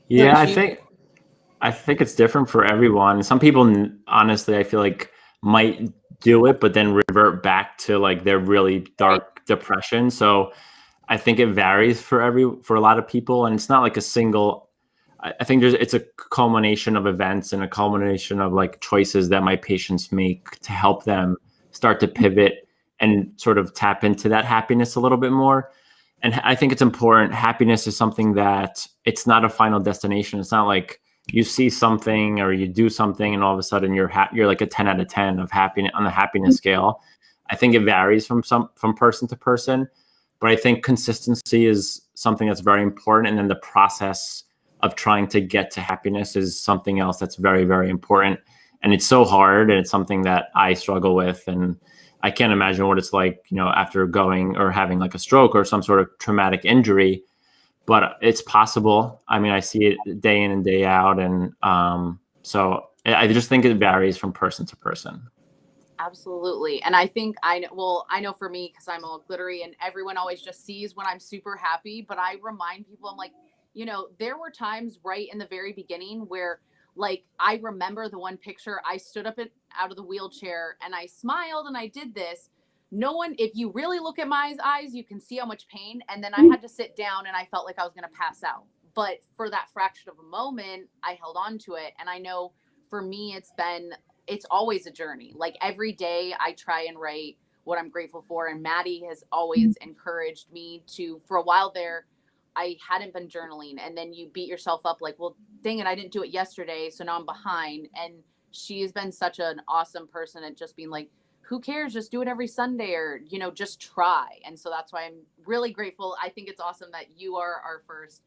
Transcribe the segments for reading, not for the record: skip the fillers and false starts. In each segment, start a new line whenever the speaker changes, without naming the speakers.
Yeah,
Don't
I
you?
think I think it's different for everyone. Some people, honestly, I feel like might do it, but then revert back to like their really
Right.
dark depression. So I think it varies for a lot of people, and it's not like a single. I think it's a culmination of events and a culmination of like choices that my patients make to help them start to pivot and sort of tap into that happiness a little bit more. And I think it's important. Happiness is something that it's not a final destination. It's not like you see something or you do something and all of a sudden you're like a 10 out of 10 of happiness on the happiness scale. I think it varies from person to person, but I think consistency is something that's very important. And then the process of trying to get to happiness is something else that's very, very important. And it's so hard, and it's something that I struggle with. And I can't imagine what it's like, after going or having like a stroke or some sort of traumatic injury, but it's possible. I mean, I see it day in and day out. And so I just think it varies from person to person.
Absolutely. And I think I know for me, because I'm all glittery and everyone always just sees when I'm super happy. But I remind people, I'm like, there were times right in the very beginning where, like, I remember the one picture I stood up out of the wheelchair and I smiled and I did this. No one, if you really look at my eyes, you can see how much pain. And then I had to sit down and I felt like I was going to pass out. But for that fraction of a moment, I held on to it. And I know for me, it's always a journey. Like every day I try and write what I'm grateful for. And Maddi has always encouraged me to, for a while there, I hadn't been journaling. And then you beat yourself up like, well, dang it, I didn't do it yesterday. So now I'm behind. And she has been such an awesome person at just being like, who cares? Just do it every Sunday, or, just try. And so that's why I'm really grateful. I think it's awesome that you are our first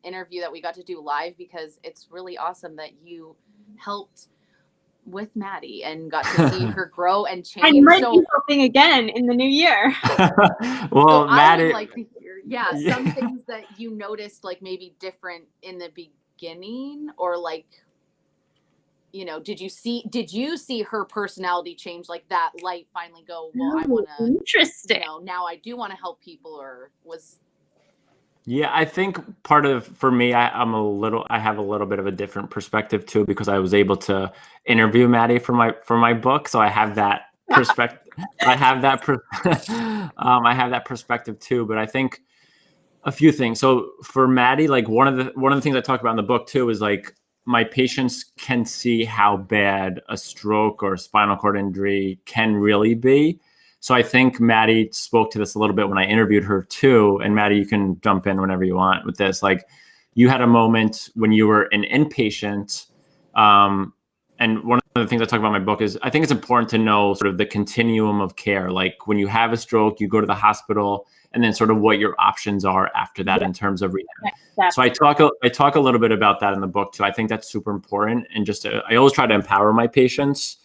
interview that we got to do live, because it's really awesome that you helped with Maddi and got to see her grow and change.
I might be helping again in the new year.
Well,
so
Maddi,
I would like to hear, some things that you noticed, like maybe different in the beginning, or like, did you see her personality change, like that light finally go, well, I want to,
interesting.
Now I do want to help people, or was.
Yeah, I think for me, I have a little bit of a different perspective too, because I was able to interview Maddi for my book, so I have that perspective. I have that perspective too. But I think a few things. So for Maddi, like one of the things I talk about in the book too is like my patients can see how bad a stroke or spinal cord injury can really be. So I think Maddi spoke to this a little bit when I interviewed her too. And Maddi, you can jump in whenever you want with this. Like, you had a moment when you were an inpatient. And one of the things I talk about in my book is I think it's important to know sort of the continuum of care. Like when you have a stroke, you go to the hospital, and then sort of what your options are after that in terms of rehab. So I talk a little bit about that in the book too. I think that's super important. And I always try to empower my patients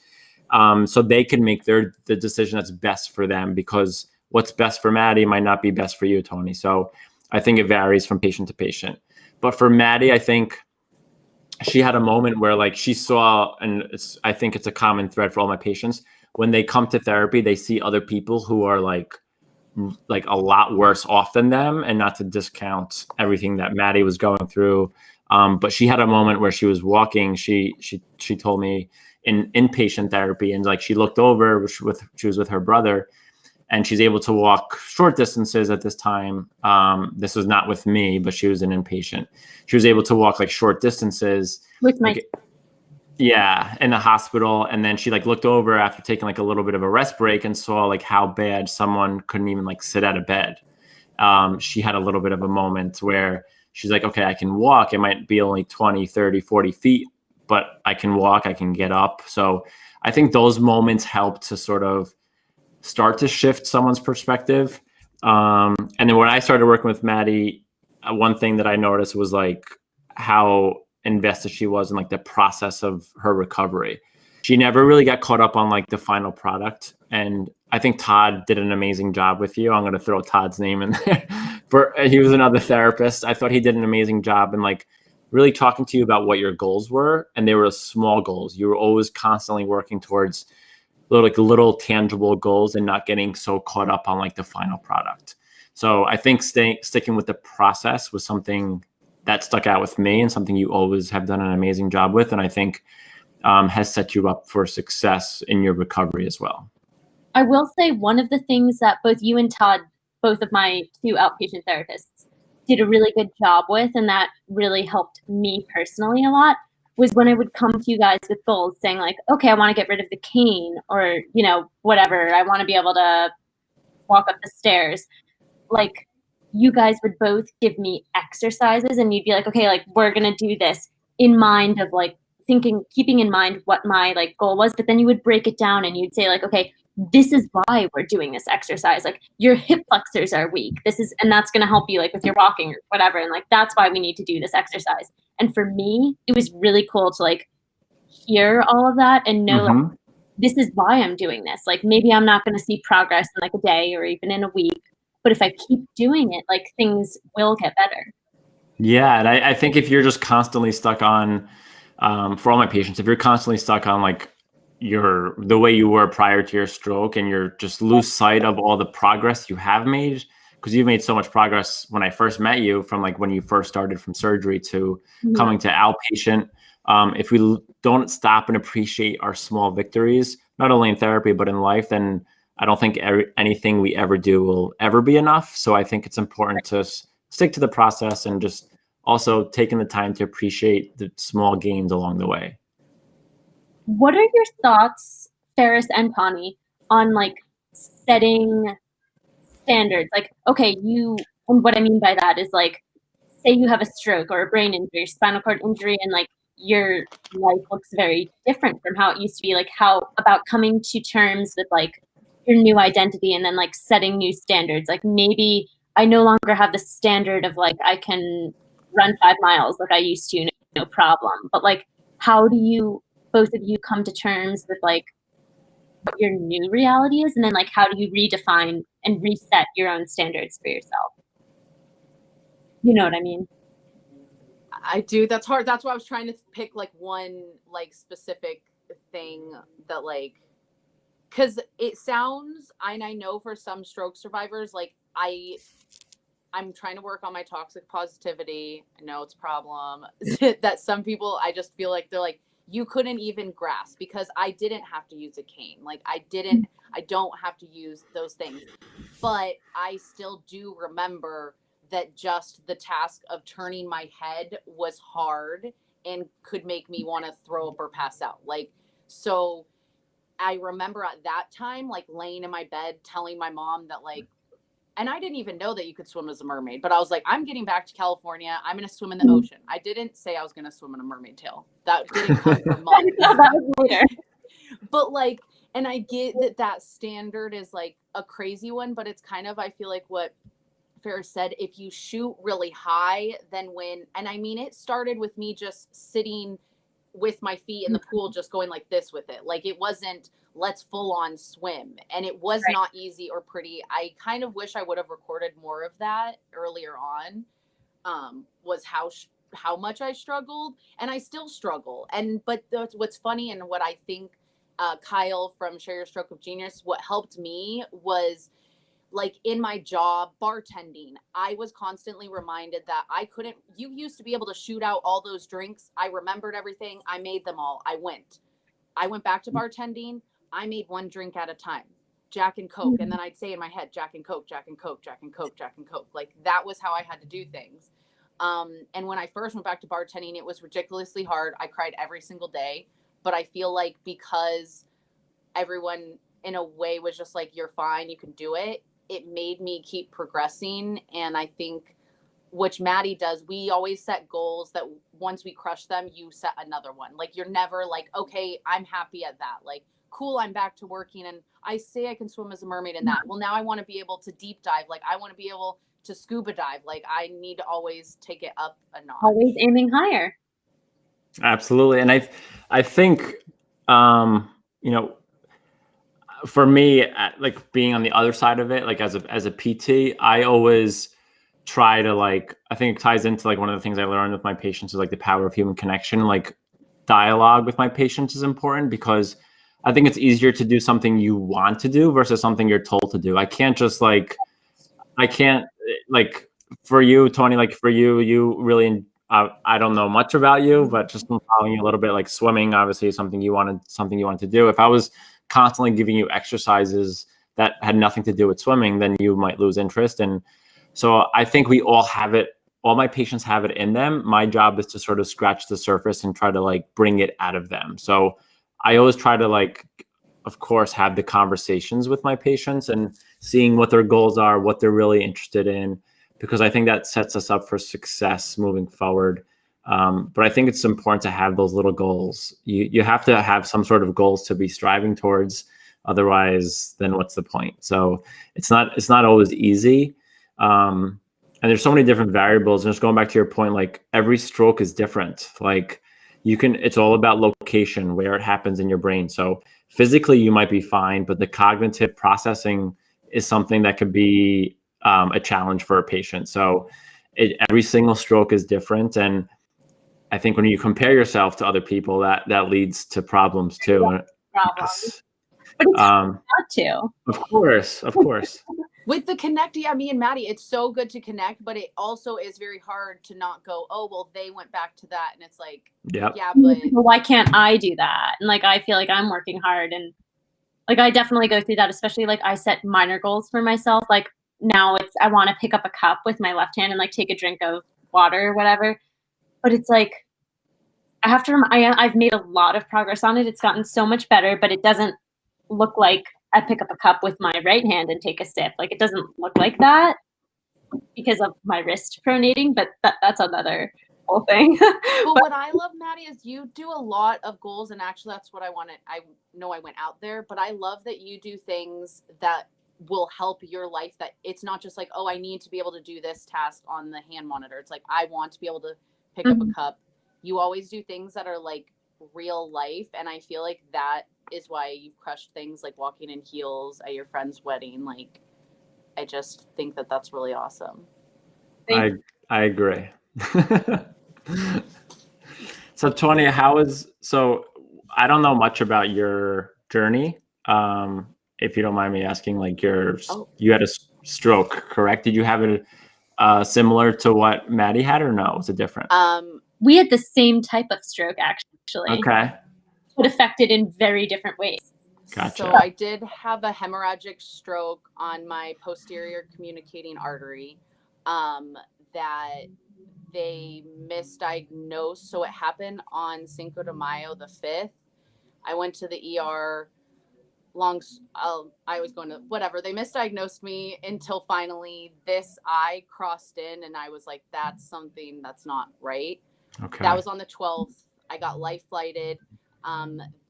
so they can make the decision that's best for them, because what's best for Maddi might not be best for you, Tony. So I think it varies from patient to patient. But for Maddi, I think she had a moment where like she saw, and I think it's a common thread for all my patients, when they come to therapy, they see other people who are like a lot worse off than them, and not to discount everything that Maddi was going through. But she had a moment where she was walking. She told me in inpatient therapy, and like she looked over, she was with her brother, and she's able to walk short distances at this time. This was not with me, but she was an inpatient. She was able to walk like short distances
with my
in the hospital. And then she like looked over after taking like a little bit of a rest break and saw like how bad someone couldn't even like sit out of bed. She had a little bit of a moment where she's like, okay, I can walk. It might be only 20, 30, 40 feet, but I can walk, I can get up. So I think those moments help to sort of start to shift someone's perspective. And then when I started working with Maddi, one thing that I noticed was like how invested she was in like the process of her recovery. She never really got caught up on like the final product. And I think Todd did an amazing job with you. I'm going to throw Todd's name in there. He was another therapist. I thought he did an amazing job in like really talking to you about what your goals were. And they were small goals. You were always constantly working towards little tangible goals and not getting so caught up on like the final product. So I think sticking with the process was something that stuck out with me and something you always have done an amazing job with. And I think has set you up for success in your recovery as well.
I will say one of the things that both you and Todd, both of my 2 outpatient therapists, did a really good job with, and that really helped me personally a lot, was when I would come to you guys with goals saying like, okay, I want to get rid of the cane, or, you know, whatever. I want to be able to walk up the stairs. Like, you guys would both give me exercises, and you'd be like, okay, like, we're going to do this in mind of like keeping in mind what my like goal was. But then you would break it down and you'd say like, okay, this is why we're doing this exercise. Like, your hip flexors are weak. And that's going to help you like with your walking or whatever. And like, that's why we need to do this exercise. And for me, it was really cool to like hear all of that and know like, this is why I'm doing this. Like, maybe I'm not going to see progress in like a day or even in a week, but if I keep doing it, like, things will get better.
Yeah. And I think if you're just constantly stuck on, for all my patients, if you're constantly stuck on like the way you were prior to your stroke, and you're just lose sight of all the progress you have made, because you've made so much progress when I first met you, from like when you first started from surgery to coming to outpatient. If we don't stop and appreciate our small victories, not only in therapy, but in life, then I don't think anything we ever do will ever be enough. So I think it's important to stick to the process, and just also taking the time to appreciate the small gains along the way.
What are your thoughts, Farris and Connie, on like setting standards? Like, okay, and what I mean by that is like, say you have a stroke or a brain injury, spinal cord injury, and like your life looks very different from how it used to be. Like, how about coming to terms with like your new identity, and then like setting new standards? Like, maybe I no longer have the standard of like, I can run 5 miles like I used to, no problem. But like, how do you, both of you, come to terms with like what your new reality is, and then like, how do you redefine and reset your own standards for yourself? You know what I mean?
I do. That's hard. That's why I was trying to pick like one like specific thing that like, because it sounds, and I know for some stroke survivors, like I'm trying to work on my toxic positivity. I know it's a problem that some people, I just feel like they're like, you couldn't even grasp, because I didn't have to use a cane. Like, I don't have to use those things, but I still do remember that just the task of turning my head was hard and could make me want to throw up or pass out. Like, so I remember at that time, like laying in my bed, telling my mom that like, and I didn't even know that you could swim as a mermaid, but I was like, I'm getting back to California. I'm going to swim in the ocean. I didn't say I was going to swim in a mermaid tail. That didn't come for months.
That was later.
But like, and I get that standard is like a crazy one, but it's kind of, I feel like what Farris said, if you shoot really high, then and I mean, it started with me just sitting with my feet in the pool, just going like this with it. Like, it wasn't, let's full on swim. And it was not easy or pretty. I kind of wish I would have recorded more of that earlier on, was how much I struggled, and I still struggle. But what's funny, and what I think, Kyle from Share Your Stroke of Genius, what helped me was like in my job, bartending, I was constantly reminded that you used to be able to shoot out all those drinks. I remembered everything. I made them all. I went back to bartending. I made 1 drink at a time, Jack and Coke. And then I'd say in my head, Jack and Coke, Jack and Coke, Jack and Coke, Jack and Coke. Like, that was how I had to do things. And when I first went back to bartending, it was ridiculously hard. I cried every single day, but I feel like because everyone in a way was just like, you're fine, you can do it. It made me keep progressing. And I think, which Maddi does, we always set goals that once we crush them, you set another one. Like, you're never like, okay, I'm happy at that. Like, cool, I'm back to working, and I say I can swim as a mermaid in that. Well, now I want to be able to deep dive. Like, I want to be able to scuba dive. Like, I need to always take it up a notch.
Always aiming higher.
Absolutely. And I think, you know, for me, like being on the other side of it, like as a PT, I always try to like, I think it ties into like one of the things I learned with my patients is like the power of human connection. Like, dialogue with my patients is important, because I think it's easier to do something you want to do versus something you're told to do. I can't for you, Tony, like for you really I don't know much about you, but just from following you a little bit, like swimming, obviously is something you wanted to do. If I was constantly giving you exercises that had nothing to do with swimming, then you might lose interest. And so I think we all have it. All my patients have it in them. My job is to sort of scratch the surface and try to like bring it out of them. So I always try to like, of course, have the conversations with my patients and seeing what their goals are, what they're really interested in, because I think that sets us up for success moving forward. But I think it's important to have those little goals. You have to have some sort of goals to be striving towards. Otherwise, then what's the point? So it's not always easy. And there's so many different variables. And just going back to your point, like every stroke is different. Like it's all about location, where it happens in your brain. So physically you might be fine, but the cognitive processing is something that could be a challenge for a patient. So every single stroke is different. And I think when you compare yourself to other people, that leads to problems too.
Problems. But it's not to.
Of course.
With the connect, yeah, me and Maddi, it's so good to connect, but it also is very hard to not go, oh, well, they went back to that. And it's like, yeah, but
well, why can't I do that? And like, I feel like I'm working hard, and like, I definitely go through that, especially like I set minor goals for myself. Like now I want to pick up a cup with my left hand and like take a drink of water or whatever. But it's like, I've made a lot of progress on it. It's gotten so much better, but it doesn't look like I pick up a cup with my right hand and take a sip. Like it doesn't look like that because of my wrist pronating, but that's another whole thing.
But what I love, Maddi, is you do a lot of goals, and actually that's what I wanted. I know I went out there, but I love that you do things that will help your life, that it's not just like, oh, I need to be able to do this task on the hand monitor. It's like, I want to be able to pick up a cup. You always do things that are like real life, and I feel like that is why you've crushed things like walking in heels at your friend's wedding. Like, I just think that that's really awesome.
I agree. So Tonya, I don't know much about your journey. If you don't mind me asking, like you had a stroke, correct? Did you have it similar to what Maddi had, or no? Was it different?
We had the same type of stroke, actually.
Okay.
But affected in very different ways.
Gotcha.
So I did have a hemorrhagic stroke on my posterior communicating artery that they misdiagnosed. So it happened on Cinco de Mayo the 5th. I went to the ER. I was going to whatever. They misdiagnosed me until finally this eye crossed in, and I was like, that's something that's not right.
Okay.
That was on the 12th. I got life flighted.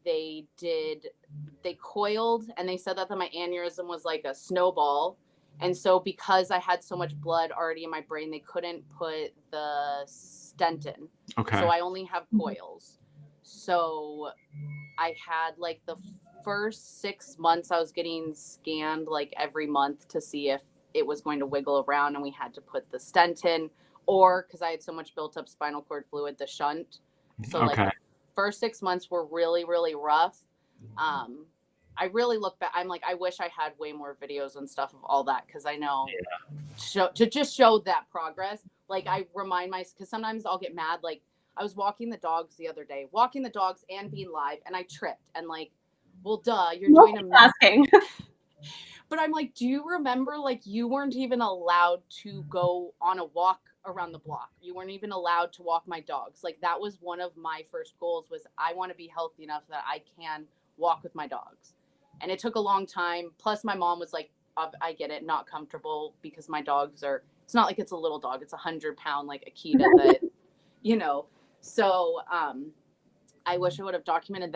They coiled, and they said that my aneurysm was like a snowball. And so because I had so much blood already in my brain, they couldn't put the stent in.
Okay.
So I only have coils. So I had like the first 6 months I was getting scanned like every month to see if it was going to wiggle around, and we had to put the stent in, or because I had so much built up spinal cord fluid, the shunt. So like the first 6 months were really, really rough. I really look back. I'm like, I wish I had way more videos and stuff of all that, because I know to just show that progress. Like I remind myself, because sometimes I'll get mad. Like I was walking the dogs the other day, and being live, and I tripped, and like, well, duh, you're doing a
asking.
But I'm like, do you remember, like, you weren't even allowed to go on a walk around the block. You weren't even allowed to walk my dogs. Like that was one of my first goals, was I want to be healthy enough that I can walk with my dogs. And it took a long time. Plus my mom was like, I get it, not comfortable, because my dogs it's not like it's a little dog. It's 100-pound, like Akita that, so I wish I would have documented that.